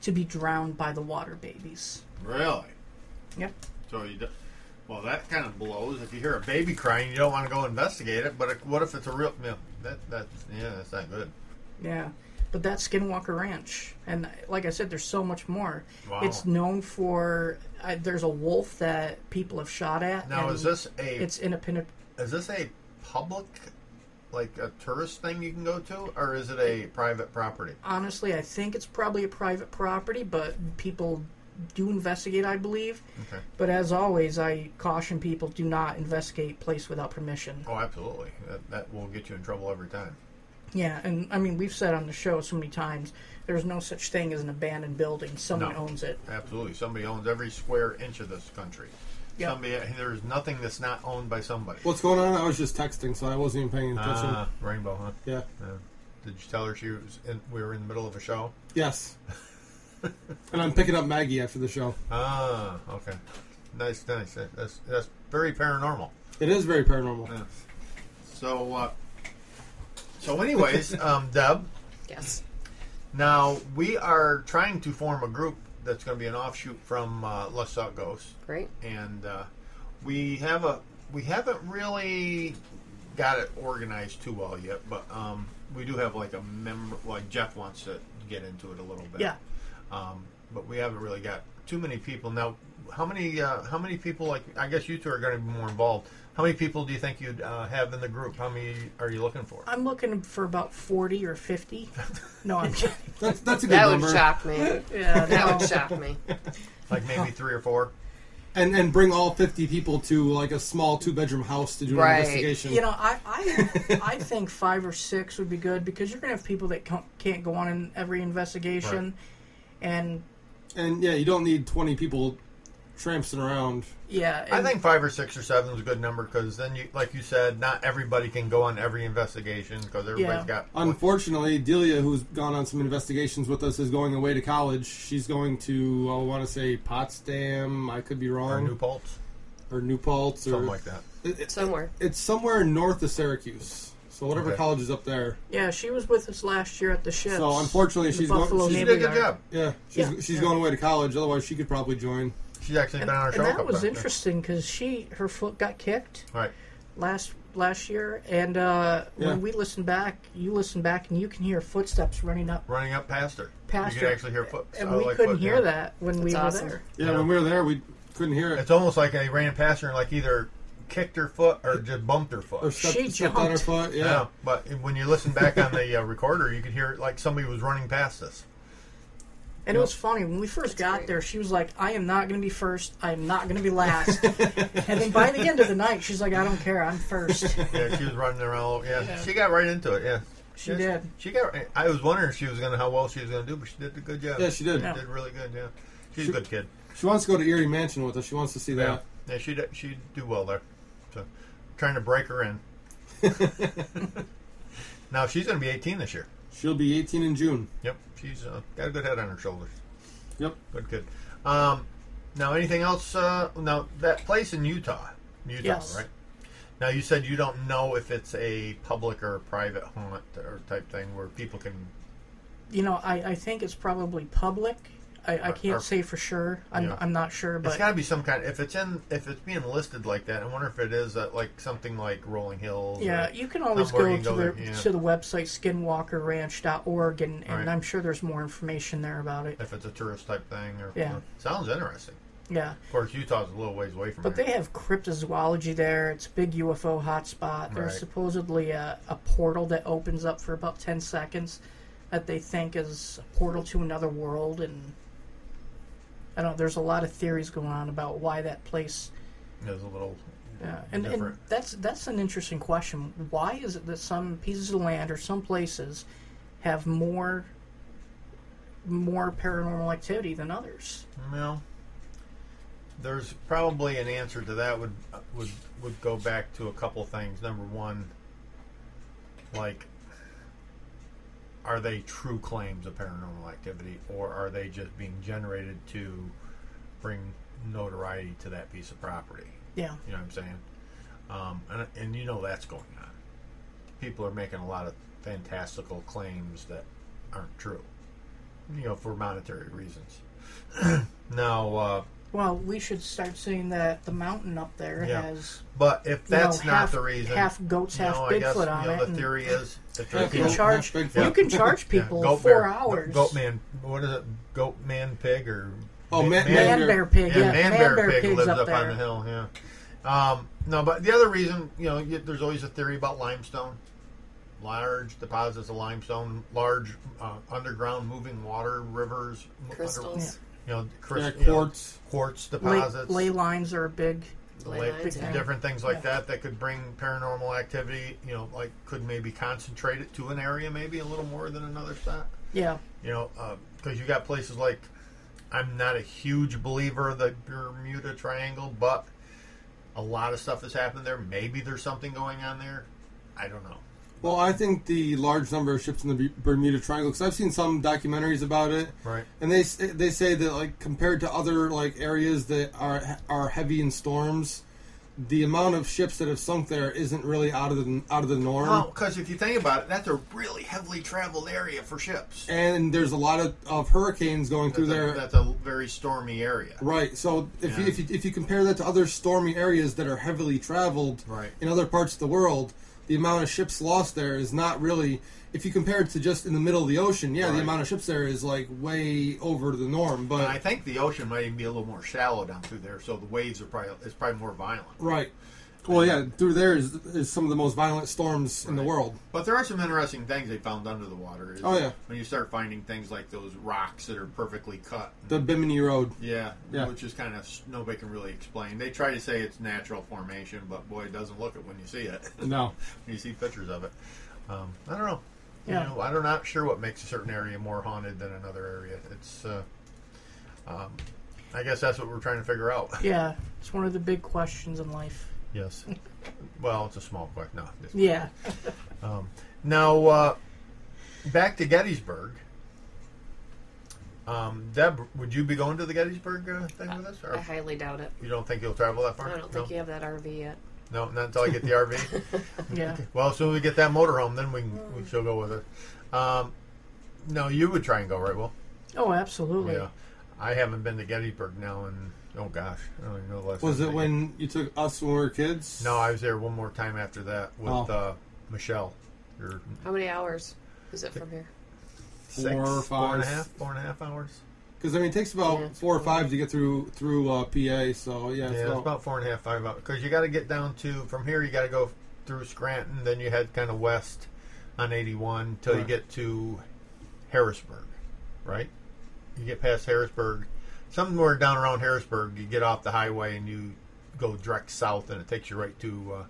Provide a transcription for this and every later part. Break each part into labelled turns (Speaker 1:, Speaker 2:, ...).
Speaker 1: to be drowned by the water babies.
Speaker 2: Really?
Speaker 1: Yep.
Speaker 2: So well, that kind of blows. If you hear a baby crying, you don't want to go investigate it. But what if it's a real? That's not good.
Speaker 1: Yeah. But that's Skinwalker Ranch. And like I said, there's so much more.
Speaker 2: Wow.
Speaker 1: It's known for... there's a wolf that people have shot at.
Speaker 2: Now, is this
Speaker 1: It's independent...
Speaker 2: Is this a public, like a tourist thing you can go to? Or is it a private property?
Speaker 1: Honestly, I think it's probably a private property, but people do investigate, I believe.
Speaker 2: Okay.
Speaker 1: But as always, I caution people, do not investigate place without permission.
Speaker 2: Oh, absolutely. That will get you in trouble every time.
Speaker 1: Yeah, and I mean, we've said on the show so many times, there's no such thing as an abandoned building. Someone owns it.
Speaker 2: Absolutely. Somebody owns every square inch of this country. Yep. There's nothing that's not owned by somebody.
Speaker 3: What's going on? I was just texting, so I wasn't even paying attention.
Speaker 2: Rainbow, huh?
Speaker 3: Yeah.
Speaker 2: Did you tell her we were in the middle of a show?
Speaker 3: Yes. And I'm picking up Maggie after the show.
Speaker 2: Ah, okay. Nice. That's very paranormal.
Speaker 3: It is very paranormal.
Speaker 2: Yeah. So anyways, Deb.
Speaker 4: Yes.
Speaker 2: Now, we are trying to form a group that's going to be an offshoot from Let's Talk Ghosts.
Speaker 4: Great.
Speaker 2: And we haven't really got it organized too well yet, but we do have like a member, like Jeff wants to get into it a little bit.
Speaker 1: Yeah.
Speaker 2: But we haven't really got too many people. Now, how many people, like, I guess you two are going to be more involved. How many people do you think you'd have in the group? How many are you looking for?
Speaker 1: I'm looking for about 40 or 50. No, I'm kidding.
Speaker 3: That's a good
Speaker 4: that
Speaker 3: number.
Speaker 4: Would shock me.
Speaker 1: Yeah,
Speaker 4: that would shock me.
Speaker 2: Like maybe 3 or 4?
Speaker 3: And bring all 50 people to like a small 2-bedroom house to do an investigation.
Speaker 1: You know, I think 5 or 6 would be good, because you're going to have people that can't go on in every investigation.
Speaker 2: Right.
Speaker 3: And yeah, you don't need 20 people tramping around.
Speaker 1: Yeah.
Speaker 2: I think 5 or 6 or 7 is a good number, because then, like you said, not everybody can go on every investigation, because everybody's got...
Speaker 3: Unfortunately, Delia, who's gone on some investigations with us, is going away to college. She's going to, I want to say, Potsdam. I could be wrong. Or New Paltz.
Speaker 2: Something like that.
Speaker 3: It's somewhere north of Syracuse. So whatever college is up there.
Speaker 1: Yeah, she was with us last year at the ships.
Speaker 3: So unfortunately, she
Speaker 2: did a good job.
Speaker 3: Yeah, she's going away to college. Otherwise, she could probably join.
Speaker 2: She's actually been on our show.
Speaker 1: And that was interesting, because her foot got kicked last year, and when we listen back, you listen back, and you can hear footsteps running up past her. You can actually hear footsteps. And we couldn't hear that when we were there.
Speaker 3: Yeah, when we were there, we couldn't hear it.
Speaker 2: It's almost like they ran past her and like either kicked her foot or just bumped her foot.
Speaker 3: Or stepped on her foot, yeah.
Speaker 2: But when you listen back on the recorder, you could hear it like somebody was running past us.
Speaker 1: And it was funny. When we first got there, she was like, I am not going to be first. I am not going to be last. And then by the end of the night, she's like, I don't care. I'm first.
Speaker 2: Yeah, she was running around. Yeah, she got right into it, yeah.
Speaker 1: She did.
Speaker 2: I was wondering if she was how well she was going to do, but she did a good job.
Speaker 3: Yeah, she did.
Speaker 2: She did really good, yeah. She's a good kid.
Speaker 3: She wants to go to Erie Mansion with us. She wants to see that.
Speaker 2: Yeah, she'd do well there. So, trying to break her in. Now, she's going to be 18 this year.
Speaker 3: She'll be 18 in June.
Speaker 2: Yep. She's got a good head on her shoulders.
Speaker 3: Yep.
Speaker 2: Good kid. Now, anything else? Now, that place in Utah,
Speaker 1: yes.
Speaker 2: Right? Now, you said you don't know if it's a public or private haunt or type thing where people can...
Speaker 1: You know, I think it's probably public. I can't say for sure. I'm not sure, but
Speaker 2: it's got to be some kind. If it's being listed like that, I wonder if it is like something like Rolling Hills.
Speaker 1: Yeah, you can always go to the website skinwalkerranch.org, and I'm sure there's more information there about it.
Speaker 2: If it's a tourist type thing, sounds interesting.
Speaker 1: Yeah.
Speaker 2: Of course, Utah's a little ways away from.
Speaker 1: But they have cryptozoology there. It's a big UFO hotspot. There's supposedly a portal that opens up for about 10 seconds that they think is a portal to another world, and I don't know, there's a lot of theories going on about why that place
Speaker 2: is a little
Speaker 1: and that's an interesting question. Why is it that some pieces of land or some places have more paranormal activity than others?
Speaker 2: Well, there's probably an answer to that. Would go back to a couple things. Number one, like, are they true claims of paranormal activity, or are they just being generated to bring notoriety to that piece of property?
Speaker 1: Yeah.
Speaker 2: You know what I'm saying? And you know that's going on. People are making a lot of fantastical claims that aren't true. for monetary reasons. Now,
Speaker 1: well, we should start saying that the mountain up there has.
Speaker 2: But if that's not the reason,
Speaker 1: half goats, half Bigfoot on it.
Speaker 2: The theory is
Speaker 1: you can charge people 4 hours.
Speaker 2: Goat man, what is it? Goat man pig or
Speaker 1: man bear pig? Yeah,
Speaker 2: man bear pig lives up on the hill. Yeah. No, but the other reason, there's always a theory about limestone. Large deposits of limestone, large underground moving water, rivers,
Speaker 4: crystals.
Speaker 2: Quartz deposits.
Speaker 1: Ley lines are a big
Speaker 2: different things like that could bring paranormal activity. Could maybe concentrate it to an area, maybe a little more than another spot.
Speaker 1: Yeah.
Speaker 2: Because you got places like, I'm not a huge believer of the Bermuda Triangle, but a lot of stuff has happened there. Maybe there's something going on there. I don't know.
Speaker 3: Well, I think the large number of ships in the Bermuda Triangle, because I've seen some documentaries about it,
Speaker 2: right?
Speaker 3: And they say that compared to other areas that are heavy in storms, the amount of ships that have sunk there isn't really out of the norm.
Speaker 2: No, because if you think about it, that's a really heavily traveled area for ships,
Speaker 3: and there's a lot of hurricanes going through there.
Speaker 2: That's a very stormy area,
Speaker 3: right? So if you compare that to other stormy areas that are heavily traveled,
Speaker 2: right,
Speaker 3: in other parts of the world, the amount of ships lost there is not really, if you compare it to just in the middle of the ocean, the amount of ships there is way over the norm. But
Speaker 2: I think the ocean might even be a little more shallow down through there, so the waves are probably more violent.
Speaker 3: Right. Well, yeah, through there is some of the most violent storms in the world.
Speaker 2: But there are some interesting things they found under the water. When you start finding things like those rocks that are perfectly cut.
Speaker 3: The Bimini Road.
Speaker 2: Yeah. Which is kind of, nobody can really explain. They try to say it's natural formation, but boy, it doesn't look it when you see it.
Speaker 3: No.
Speaker 2: When you see pictures of it. I don't know.
Speaker 1: Yeah.
Speaker 2: I'm not sure what makes a certain area more haunted than another area. It's, I guess that's what we're trying to figure out.
Speaker 1: Yeah. It's one of the big questions in life.
Speaker 2: Yes. Well, it's a small question. No.
Speaker 1: Yeah.
Speaker 2: Now, back to Gettysburg. Deb, would you be going to the Gettysburg thing with us? Or
Speaker 4: I highly doubt it.
Speaker 2: You don't think you'll travel that far?
Speaker 4: I don't think you have that RV yet.
Speaker 2: No, not until I get the RV?
Speaker 1: Yeah.
Speaker 2: Well, as soon as we get that motorhome, then she'll go with it. No, you would try and go, right, Will?
Speaker 1: Oh, absolutely.
Speaker 2: Yeah. I haven't been to Gettysburg now in, oh gosh, I don't even know the last
Speaker 3: Was it when you took us when we were kids?
Speaker 2: No, I was there one more time after that with Michelle.
Speaker 4: How many hours is it from here?
Speaker 3: 4 or 5.
Speaker 2: 4.5 hours.
Speaker 3: Because it takes about 4 or 5 to get through PA. So it's
Speaker 2: about 4.5, 5 hours. Because you got to get down to, from here you got to go through Scranton, then you head kind of west on 81 till you get to Harrisburg, right? You get past Harrisburg, somewhere down around Harrisburg, you get off the highway and you go direct south, and it takes you right to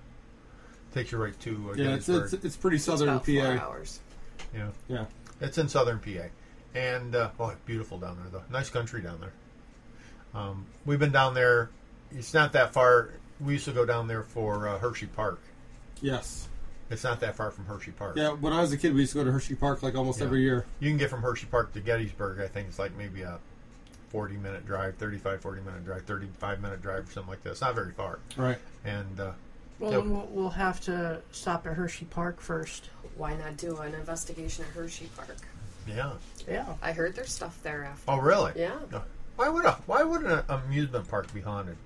Speaker 2: Gettysburg.
Speaker 3: It's pretty southern
Speaker 4: about
Speaker 3: PA.
Speaker 4: 4 hours.
Speaker 2: Yeah. It's in southern PA, and beautiful down there though. Nice country down there. We've been down there. It's not that far. We used to go down there for Hershey Park.
Speaker 3: Yes.
Speaker 2: It's not that far from Hershey Park.
Speaker 3: Yeah, when I was a kid, we used to go to Hershey Park almost every year.
Speaker 2: You can get from Hershey Park to Gettysburg, I think it's maybe a 40-minute drive, 40-minute drive, 35-minute drive, or something like that. It's not very far.
Speaker 3: Right.
Speaker 2: And
Speaker 1: we'll have to stop at Hershey Park first.
Speaker 4: Why not do an investigation at Hershey Park?
Speaker 2: Yeah.
Speaker 4: I heard there's stuff there after.
Speaker 2: Oh, really?
Speaker 4: Yeah.
Speaker 2: Why would an amusement park be haunted?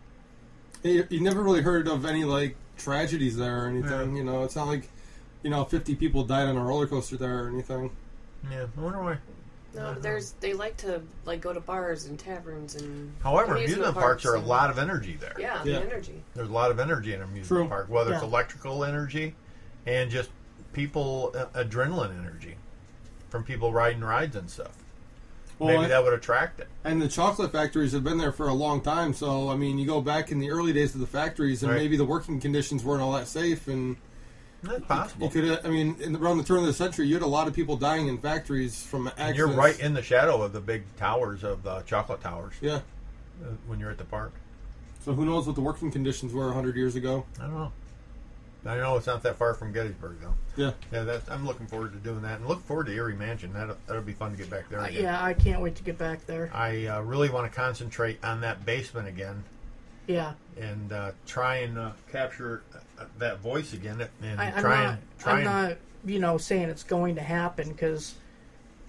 Speaker 3: You never really heard of any tragedies there or anything.
Speaker 2: Yeah.
Speaker 3: It's not like 50 people died on a roller coaster there or anything.
Speaker 2: Yeah, I wonder why.
Speaker 4: No, they like to go to bars and taverns and.
Speaker 2: However, amusement parks are a lot of energy there.
Speaker 4: Yeah, the energy.
Speaker 2: There's a lot of energy in an amusement park, whether it's electrical energy and just people adrenaline energy from people riding rides and stuff. Well, maybe that would attract it.
Speaker 3: And the chocolate factories have been there for a long time, so you go back in the early days of the factories, and maybe the working conditions weren't all that safe, and.
Speaker 2: That's possible.
Speaker 3: You could, around the turn of the century, you had a lot of people dying in factories from accidents.
Speaker 2: And you're right in the shadow of the big towers of the chocolate towers.
Speaker 3: Yeah.
Speaker 2: When you're at the park.
Speaker 3: So who knows what the working conditions were 100 years ago?
Speaker 2: I don't know. I know it's not that far from Gettysburg, though.
Speaker 3: Yeah.
Speaker 2: Yeah, I'm looking forward to doing that, and look forward to Erie Mansion. That'll be fun to get back there again.
Speaker 1: Yeah, I can't wait to get back there.
Speaker 2: I really want to concentrate on that basement again.
Speaker 1: Yeah.
Speaker 2: And try and capture that voice again, and
Speaker 1: I'm not saying it's going to happen, because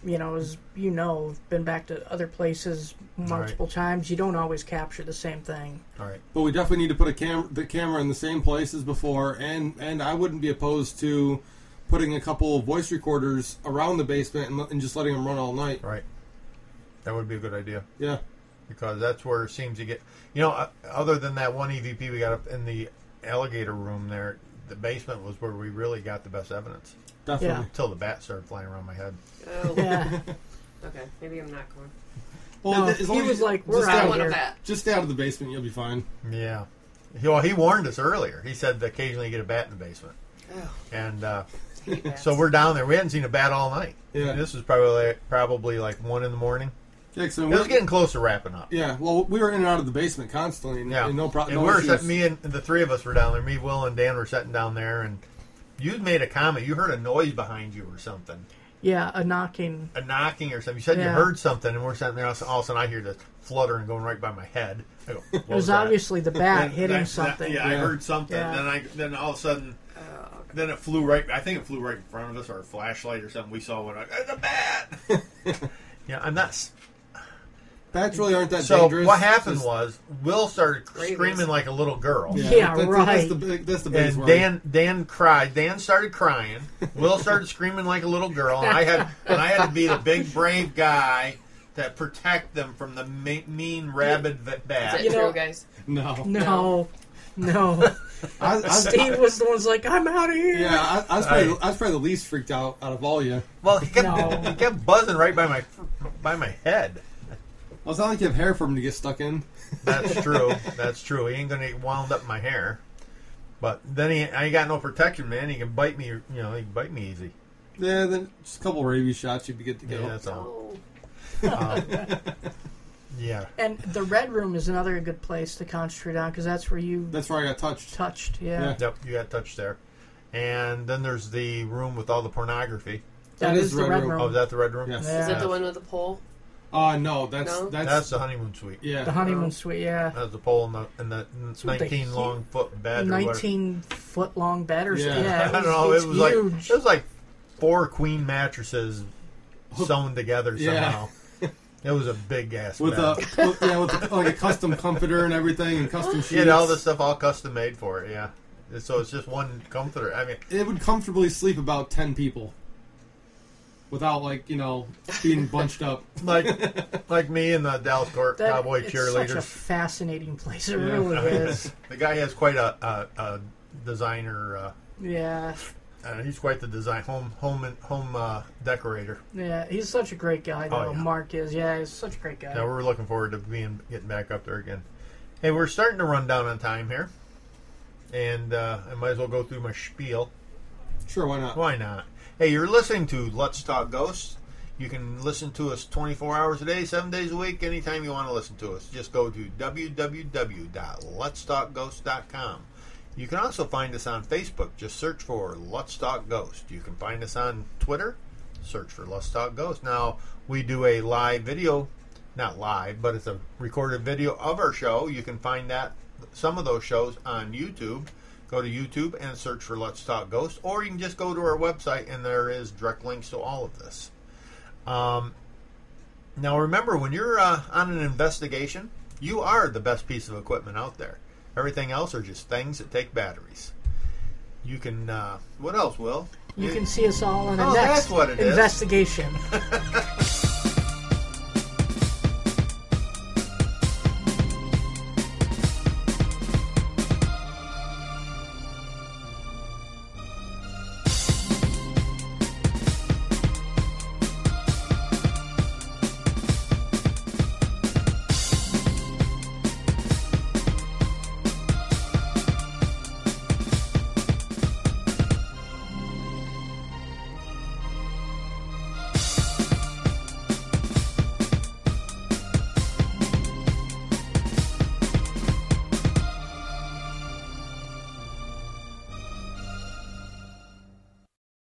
Speaker 1: as you know, been back to other places multiple times. You don't always capture the same thing.
Speaker 2: All right.
Speaker 3: But we definitely need to put the camera in the same place as before, and I wouldn't be opposed to putting a couple of voice recorders around the basement and just letting them run all night.
Speaker 2: Right. That would be a good idea.
Speaker 3: Yeah.
Speaker 2: Because that's where it seems to get... other than that one EVP we got up in the alligator room there, the basement was where we really got the best evidence.
Speaker 3: Definitely.
Speaker 1: Yeah.
Speaker 2: Until the bat started flying around my head.
Speaker 4: Oh.
Speaker 1: Yeah.
Speaker 4: Okay, maybe I'm not going.
Speaker 3: Well,
Speaker 1: No,
Speaker 3: as long
Speaker 1: he
Speaker 3: as
Speaker 1: was
Speaker 3: you-
Speaker 1: like, we're
Speaker 3: just
Speaker 1: out
Speaker 3: stay
Speaker 1: of here.
Speaker 4: That.
Speaker 3: Just stay out of the basement. You'll be fine.
Speaker 2: Yeah. He warned us earlier. He said that occasionally you get a bat in the basement.
Speaker 4: Oh,
Speaker 2: And
Speaker 4: hate bats.
Speaker 2: so we're down there. We hadn't seen a bat all night.
Speaker 3: Yeah.
Speaker 2: And this was probably like 1 in the morning.
Speaker 3: Yeah, so
Speaker 2: It was getting close to wrapping up.
Speaker 3: Yeah, well, we were in and out of the basement constantly. And,
Speaker 2: Yeah.
Speaker 3: and no problem.
Speaker 2: And
Speaker 3: No
Speaker 2: we were
Speaker 3: issues.
Speaker 2: me and the three of us were down there. Me, Will, and Dan were sitting down there. And you'd made a comment. You heard a noise behind you or something.
Speaker 1: Yeah, a knocking.
Speaker 2: A knocking or something. You said you
Speaker 1: Yeah.
Speaker 2: heard something, and we're sitting there. All of a sudden, I hear this fluttering going right by my head. I go, what
Speaker 1: It was
Speaker 2: that?
Speaker 1: obviously the bat
Speaker 2: Then-
Speaker 1: hitting
Speaker 2: that-
Speaker 1: something.
Speaker 2: yeah, I heard something.
Speaker 1: Yeah.
Speaker 2: Then all of a sudden, then it flew right. I think it flew right in front of us, or a flashlight or something. We saw one. It's a bat. Yeah, I'm not.
Speaker 3: Bats really aren't that
Speaker 2: So
Speaker 3: dangerous.
Speaker 2: what happened
Speaker 3: Just-
Speaker 2: was Will started
Speaker 4: Ravens.
Speaker 2: screaming like a little girl.
Speaker 1: Yeah, right.
Speaker 3: That's the biggest
Speaker 2: And
Speaker 3: worry.
Speaker 2: Dan cried. Dan started crying. Will started screaming like a little girl, and I had to be the big brave guy to protect them from the mean rabid bat.
Speaker 4: Is it
Speaker 1: You
Speaker 4: true,
Speaker 1: know-
Speaker 4: guys?
Speaker 1: No.
Speaker 3: I
Speaker 1: Steve was the one's like, I'm out of here.
Speaker 3: Yeah, I was probably the least freaked out of all you.
Speaker 2: Well, he kept buzzing right by my head.
Speaker 3: Well, it's not like you have hair for him to get stuck in.
Speaker 2: That's true. That's true. He ain't gonna get wound up in my hair. But then I ain't got no protection, man. He can bite me. He can bite me easy.
Speaker 3: Yeah, then just a couple rabies shots, you'd be good to go.
Speaker 2: Yeah, that's all.
Speaker 4: Oh.
Speaker 2: Yeah.
Speaker 1: And the red room is another good place to concentrate on because that's where you
Speaker 3: That's where I got touched.
Speaker 1: touched. Yeah.
Speaker 2: Yep. You got touched there. And then there's the room with all the pornography.
Speaker 1: That is the red room.
Speaker 2: Oh, is that the red room?
Speaker 3: Yes.
Speaker 1: Yeah.
Speaker 4: Is that the one with the pole?
Speaker 3: No, that's
Speaker 4: No?
Speaker 2: That's the honeymoon suite.
Speaker 3: yeah.
Speaker 1: The honeymoon suite, yeah.
Speaker 2: That's the pole in the
Speaker 1: with the
Speaker 2: 19 long foot bed.
Speaker 1: 19-foot long bed or
Speaker 3: Yeah.
Speaker 1: something. Yeah,
Speaker 2: I don't know.
Speaker 1: it's
Speaker 2: It was
Speaker 1: huge.
Speaker 2: like 4 queen mattresses sewn together somehow. It was a big ass
Speaker 3: with
Speaker 2: bed.
Speaker 3: like a custom comforter and everything and custom sheets.
Speaker 2: Yeah, all this stuff all custom made for it. Yeah. So it's just one comforter. I mean,
Speaker 3: It would comfortably sleep about 10 people without being bunched up.
Speaker 2: like me and the Dallas Cowboy
Speaker 1: it's
Speaker 2: cheerleaders.
Speaker 1: such a fascinating place. It
Speaker 3: Yeah.
Speaker 1: really is.
Speaker 2: The guy has quite a designer.
Speaker 1: Yeah.
Speaker 2: He's quite the home decorator.
Speaker 1: Yeah, he's such a great guy, though.
Speaker 2: Oh, yeah.
Speaker 1: Mark is. Yeah, he's such a great guy.
Speaker 2: Now we're looking forward to getting back up there again. Hey, we're starting to run down on time here, and I might as well go through my spiel.
Speaker 3: Sure, why not?
Speaker 2: Why not? Hey, you're listening to Let's Talk Ghosts. You can listen to us 24 hours a day, 7 days a week, anytime you want to listen to us. Just go to www.letstalkghost.com. You can also find us on Facebook. Just search for Let's Talk Ghost. You can find us on Twitter. Search for Let's Talk Ghost. Now, we do a live video. Not live, but it's a recorded video of our show. You can find some of those shows on YouTube. Go to YouTube and search for Let's Talk Ghost. Or you can just go to our website, and there is direct links to all of this. Now, remember, when you're on an investigation, you are the best piece of equipment out there. Everything else are just things that take batteries. You can, what else, Will?
Speaker 1: You can see us all in the
Speaker 2: Oh,
Speaker 1: next
Speaker 2: that's what it is.
Speaker 1: investigation.